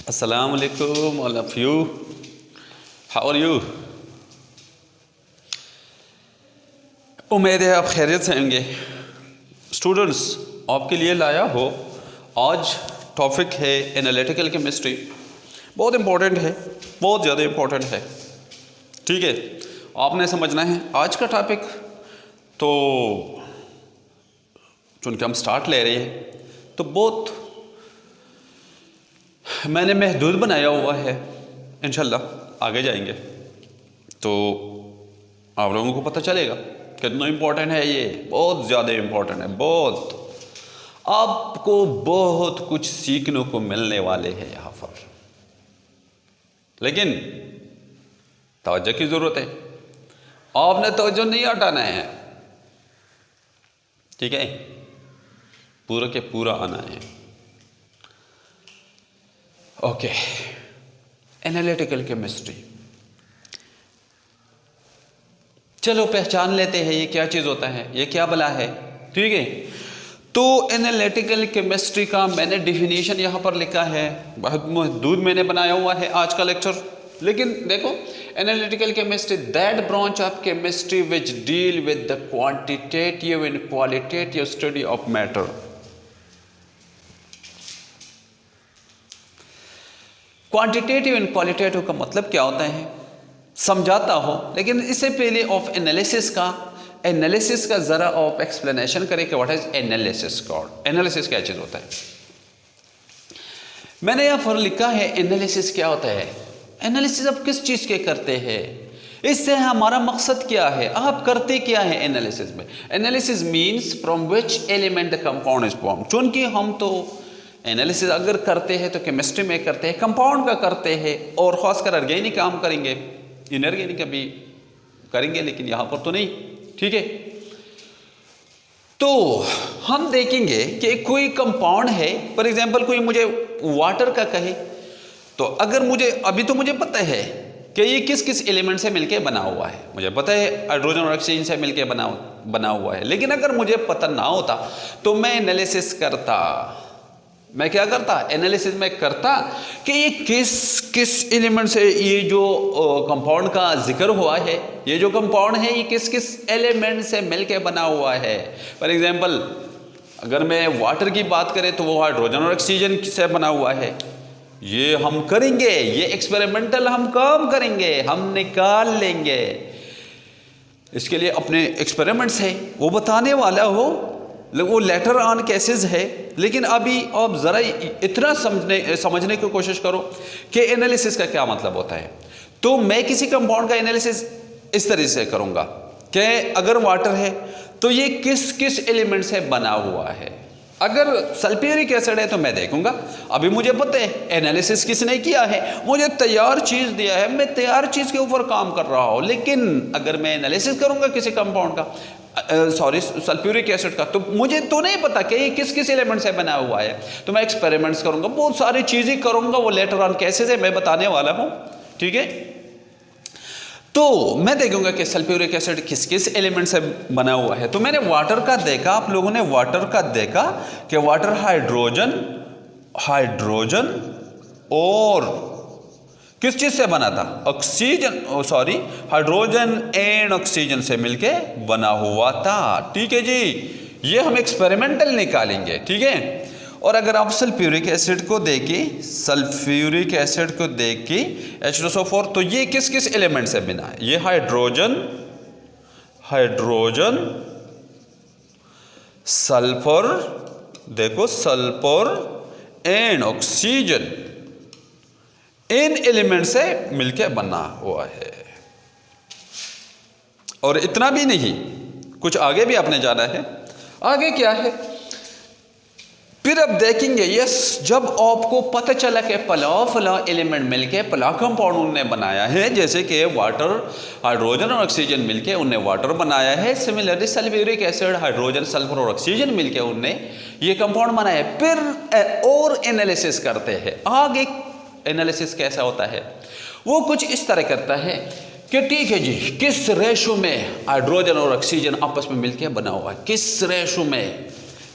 Assalamu alaikum all of you. How are you? उम्मीद है आप खैरियत से होंगे। स्टूडेंट्स, आपके लिए लाया हो आज टॉपिक है एनालिटिकल केमिस्ट्री। बहुत इम्पोर्टेंट है, बहुत ज़्यादा इम्पोर्टेंट है। ठीक है, आपने समझना है आज का टॉपिक। तो चूँकि हम स्टार्ट ले रहे हैं तो बहुत मैंने महदूद बनाया हुआ है। इंशाल्लाह आगे जाएंगे तो आप लोगों को पता चलेगा कितना इम्पोर्टेंट है। ये बहुत ज़्यादा इम्पोर्टेंट है, बहुत आपको बहुत कुछ सीखने को मिलने वाले हैं यहाँ पर, लेकिन तवज्जो की ज़रूरत है। आपने तवज्जो नहीं हटाना है, ठीक है, पूरा के पूरा आना है। ओके, एनालिटिकल केमिस्ट्री, चलो पहचान लेते हैं ये क्या चीज़ होता है, ये क्या भला है। ठीक है, तो एनालिटिकल केमिस्ट्री का मैंने डिफिनीशन यहाँ पर लिखा है, बहुत महदूद मैंने बनाया हुआ है आज का लेक्चर। लेकिन देखो, analytical chemistry that branch of chemistry which deal with the quantitative and qualitative study of matter. Quantitative and qualitative का मतलब क्या होता है समझाता हो, लेकिन इससे पहले ऑफ एनालिसिस का ज़रा ऑफ एक्सप्लेनेशन करें कि what is analysis called. Analysis क्या चीज़ होता है। मैंने यहाँ पर लिखा है एनालिसिस क्या होता है। एनालिसिस आप किस चीज़ के करते हैं, इससे हमारा मकसद क्या है, आप करते क्या है एनालिसिस में। Analysis means from which element the compound is form. चूँकि हम तो एनालिसिस अगर करते हैं तो केमिस्ट्री में करते हैं, कंपाउंड का करते हैं, और ख़ासकर ऑर्गेनिक काम करेंगे, इनऑर्गेनिक का भी करेंगे, लेकिन यहाँ पर तो नहीं। ठीक है, तो हम देखेंगे कि कोई कंपाउंड है, फॉर एग्जांपल कोई मुझे वाटर का कहे, तो अगर मुझे अभी तो मुझे पता है कि ये किस किस एलिमेंट से मिलके बना हुआ है, मुझे पता है हाइड्रोजन और ऑक्सीजन से मिलके बना हुआ है, लेकिन अगर मुझे पता ना होता तो मैं एनालिसिस करता, मैं क्या करता, एनालिसिस में करता कि ये किस किस एलिमेंट से ये जो कंपाउंड का जिक्र हुआ है, ये जो कंपाउंड है ये किस किस एलिमेंट से मिलके बना हुआ है। फॉर एग्जांपल अगर मैं वाटर की बात करें तो वो हाइड्रोजन और ऑक्सीजन से बना हुआ है। ये हम करेंगे, ये एक्सपेरिमेंटल हम काम करेंगे, हम निकाल लेंगे, इसके लिए अपने एक्सपेरिमेंट्स है वो बताने वाला हो, वो लेटर ऑन केसेस है। लेकिन अभी आप ज़रा इतना समझने की कोशिश करो कि एनालिसिस का क्या मतलब होता है। तो मैं किसी कंपाउंड का एनालिसिस इस तरह से करूँगा कि अगर वाटर है तो ये किस किस एलिमेंट से बना हुआ है। अगर सल्फ्यूरिक एसिड है तो मैं देखूंगा, अभी मुझे पता है एनालिसिस किसने किया है, मुझे तैयार चीज़ दिया है, मैं तैयार चीज़ के ऊपर काम कर रहा हूँ। लेकिन अगर मैं एनालिसिस करूँगा किसी कंपाउंड का, सल्फ्यूरिक एसिड का, तो मुझे तो नहीं पता कि ये किस किस एलिमेंट से बना हुआ है। तो मैं एक्सपेरिमेंट्स करूँगा, बहुत सारी चीज़ें करूँगा, वो लेटर ऑन केसेस है मैं बताने वाला हूँ। ठीक है, तो मैं देखूंगा कि सल्फ्यूरिक एसिड किस किस एलिमेंट से बना हुआ है। तो मैंने वाटर का देखा, आप लोगों ने वाटर का देखा कि वाटर हाइड्रोजन और किस चीज़ से बना था, हाइड्रोजन एंड ऑक्सीजन से मिलके बना हुआ था। ठीक है जी, ये हम एक्सपेरिमेंटल निकालेंगे। ठीक है, और अगर आप सल्फ्यूरिक एसिड को देखें H2SO4, तो ये किस किस एलिमेंट से बना है, ये हाइड्रोजन सल्फर, देखो sulphur and oxygen, in element से मिलके बना हुआ है। और इतना भी नहीं, कुछ आगे भी आपने जाना है। आगे क्या है, फिर अब देखेंगे, यस, जब आपको पता चला कि फला एलिमेंट मिलके फला कंपाउंड उन्होंने बनाया है, जैसे कि वाटर, हाइड्रोजन और ऑक्सीजन मिलके उन्हें वाटर बनाया है, similarly sulphuric acid, hydrogen, sulphur और ऑक्सीजन मिलके उन्हें ये कंपाउंड बनाया है। फिर और एनालिसिस करते हैं। आगे एनालिसिस कैसा होता है, वो कुछ इस तरह करता है कि ठीक है जी, किस रेशो में हाइड्रोजन और ऑक्सीजन आपस में मिलके बना हुआ है, किस रेशो में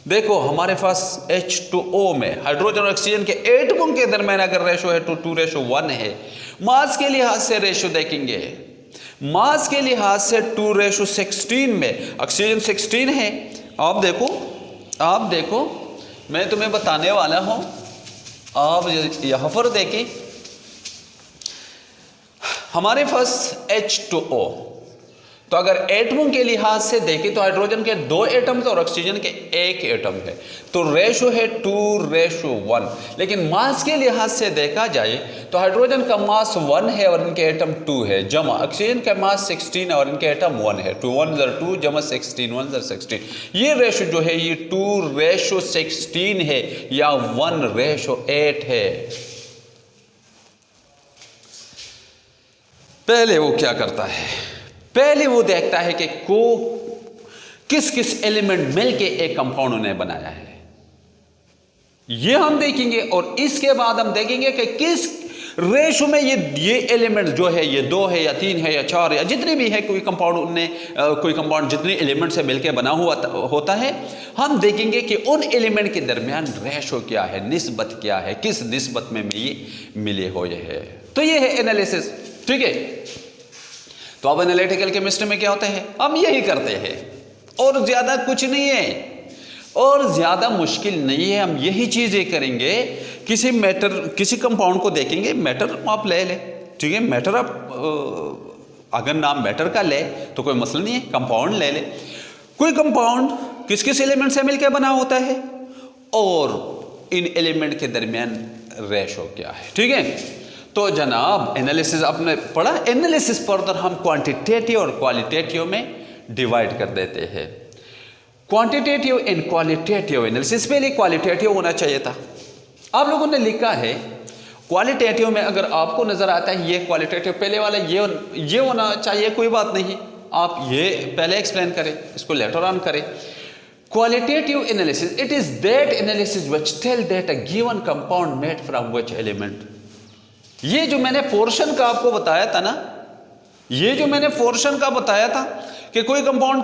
देखो हमारे पास H2O में हाइड्रोजन और ऑक्सीजन के एटमों के दरमियान अगर रेशो है तो 2:1 है। मास के लिहाज से रेशो देखेंगे, मास के लिहाज से 2:16 में ऑक्सीजन 16 है। आप देखो मैं तुम्हें बताने वाला हूं, आप यहां पर देखें हमारे पास H2O, तो अगर एटमों के लिहाज से देखें तो हाइड्रोजन के 2 एटम और ऑक्सीजन के 1 एटम है, तो रेशो है 2:1। लेकिन मास के लिहाज से देखा जाए तो हाइड्रोजन का मास 1 है और इनके एटम 2 है, जमा ऑक्सीजन का मास 16 है और इनके एटम 1 है। 2 1 2 जमा 16 1 16। ये रेशो जो है ये 2:16 है या 1:8 है। पहले वो क्या करता है, पहले वो देखता है कि किस किस एलिमेंट मिलके एक कंपाउंड उन्हें बनाया है, ये हम देखेंगे। और इसके बाद हम देखेंगे कि किस रेशो में ये एलिमेंट जो है ये 2 है या 3 है या 4 या जितने भी है, कोई कंपाउंड जितने एलिमेंट से मिलके बना हुआ होता है, हम देखेंगे कि उन एलिमेंट के दरमियान रेशो क्या है, निस्बत क्या है, किस निस्बत में ये मिले हुए है। तो ये है एनालिसिस, ठीक है। तो अब एनालिटिकल केमिस्ट्री में क्या होता है, हम यही करते हैं और ज्यादा कुछ नहीं है और ज्यादा मुश्किल नहीं है। हम यही चीजें करेंगे, किसी मैटर किसी कंपाउंड को देखेंगे, मैटर आप ले ले, ठीक है। मैटर आप अगर नाम मैटर का ले तो कोई मसला नहीं है, कंपाउंड ले ले। कोई कंपाउंड किस किस एलिमेंट से मिलकर बना होता है और इन एलिमेंट के दरमियान रेशो क्या है, ठीक है। तो जनाब एनालिसिस आपने पढ़ा, एनालिसिस फर्दर हम क्वांटिटेटिव और क्वालिटेटिव में डिवाइड कर देते हैं। क्वांटिटेटिव एंड क्वालिटेटिव एनालिसिस, पहले क्वालिटेटिव होना चाहिए था। आप लोगों ने लिखा है क्वालिटेटिव में, अगर आपको नजर आता है ये क्वालिटेटिव पहले वाला ये होना चाहिए, कोई बात नहीं, आप ये पहले एक्सप्लेन करें, इसको लेटर ऑन करें। Qualitative analysis, it is that analysis which tell that a given compound made from which element. ये जो मैंने पोर्शन का आपको बताया था ना, ये जो मैंने पोर्शन का बताया था कि कोई कंपाउंड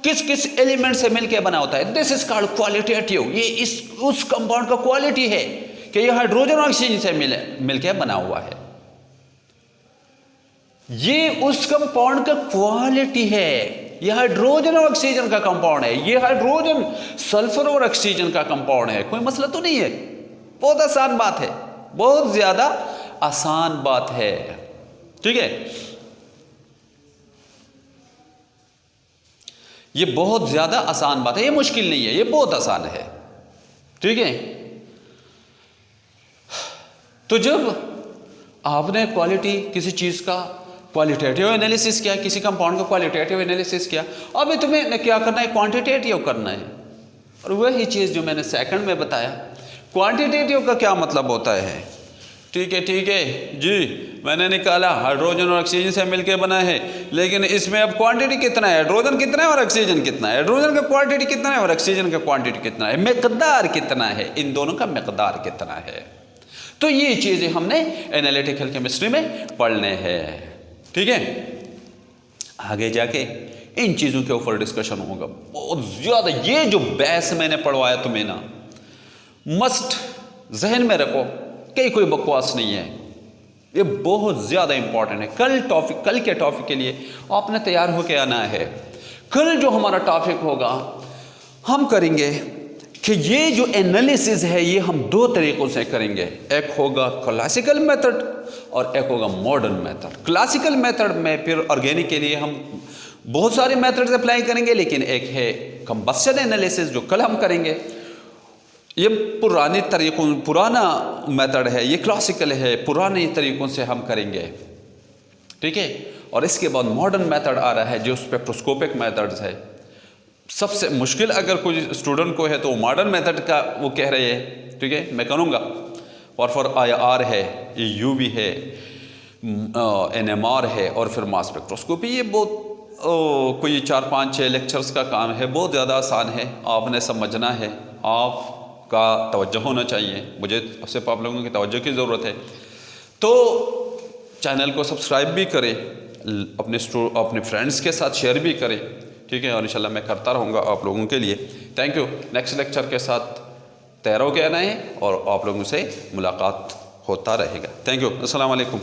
किस किस एलिमेंट से मिलकर बना होता है, दिस इज कॉल्ड क्वालिटेटिव। ये उस कंपाउंड का क्वालिटी है कि ये हाइड्रोजन और ऑक्सीजन से मिलकर बना हुआ है, ये उस कंपाउंड का क्वालिटी है। ये हाइड्रोजन और ऑक्सीजन का कंपाउंड है, ये हाइड्रोजन सल्फर और ऑक्सीजन का कंपाउंड है, कोई मसला तो नहीं है। बहुत आसान बात है, बहुत ज्यादा आसान बात है, ठीक है। ये बहुत ज्यादा आसान बात है, ये मुश्किल नहीं है, ये बहुत आसान है, ठीक है। तो जब आपने क्वालिटी किसी चीज का क्वालिटेटिव एनालिसिस किया, किसी कंपाउंड का क्वालिटेटिव एनालिसिस किया, अभी तुम्हें क्या करना है, क्वांटिटेटिव करना है। और वही चीज जो मैंने सेकंड में बताया, क्वांटिटेटिव का क्या मतलब होता है, ठीक है जी, मैंने निकाला हाइड्रोजन और ऑक्सीजन से मिलकर बना है, लेकिन इसमें अब क्वांटिटी कितना है, हाइड्रोजन कितना है और ऑक्सीजन कितना है, हाइड्रोजन का क्वांटिटी कितना है और ऑक्सीजन का क्वांटिटी कितना है, मिकदार कितना है, इन दोनों का मिकदार कितना है। तो ये चीजें हमने एनालिटिकल केमिस्ट्री में पढ़ने हैं, ठीक है। आगे जाके इन चीजों के ऊपर डिस्कशन होगा बहुत ज्यादा। ये जो बहस मैंने पढ़वाया तुम्हें ना, मस्ट जहन में रखो कि कोई बकवास नहीं है, ये बहुत ज्यादा इंपॉर्टेंट है। कल के टॉपिक के लिए आपने तैयार होकर आना है। कल जो हमारा टॉपिक होगा, हम करेंगे कि ये जो एनालिसिस है ये हम 2 तरीकों से करेंगे, एक होगा क्लासिकल मेथड और एक होगा मॉडर्न मेथड। क्लासिकल मेथड में फिर ऑर्गेनिक के लिए हम बहुत सारे मेथड्स अप्लाई करेंगे, लेकिन एक है कंबस्शन एनालिसिस जो कल हम करेंगे। ये पुराना मेथड है, ये क्लासिकल है, पुराने तरीकों से हम करेंगे, ठीक है। और इसके बाद मॉडर्न मेथड आ रहा है जो स्पेक्ट्रोस्कोपिक मेथड्स है। सबसे मुश्किल अगर कोई स्टूडेंट को है तो मॉडर्न मेथड का वो कह रहे हैं, ठीक है, मैं करूँगा। और IR है, UV है, NMR है और फिर मास स्पेक्ट्रोस्कोपी। ये बहुत कोई 4-5-6 लेक्चर्स का काम है, बहुत ज़्यादा आसान है, आपने समझना है, आपका तवज्जो होना चाहिए, मुझे सिर्फ आप लोगों की तवज्जो की ज़रूरत है। तो चैनल को सब्सक्राइब भी करें, अपने फ्रेंड्स के साथ शेयर भी करें, ठीक है, और इंशाल्लाह मैं करता रहूँगा आप लोगों के लिए। Thank you. नेक्स्ट लेक्चर के साथ तैयार हो के आना है और आप लोगों से मुलाकात होता रहेगा। Thank you. अस्सलाम वालेकुम।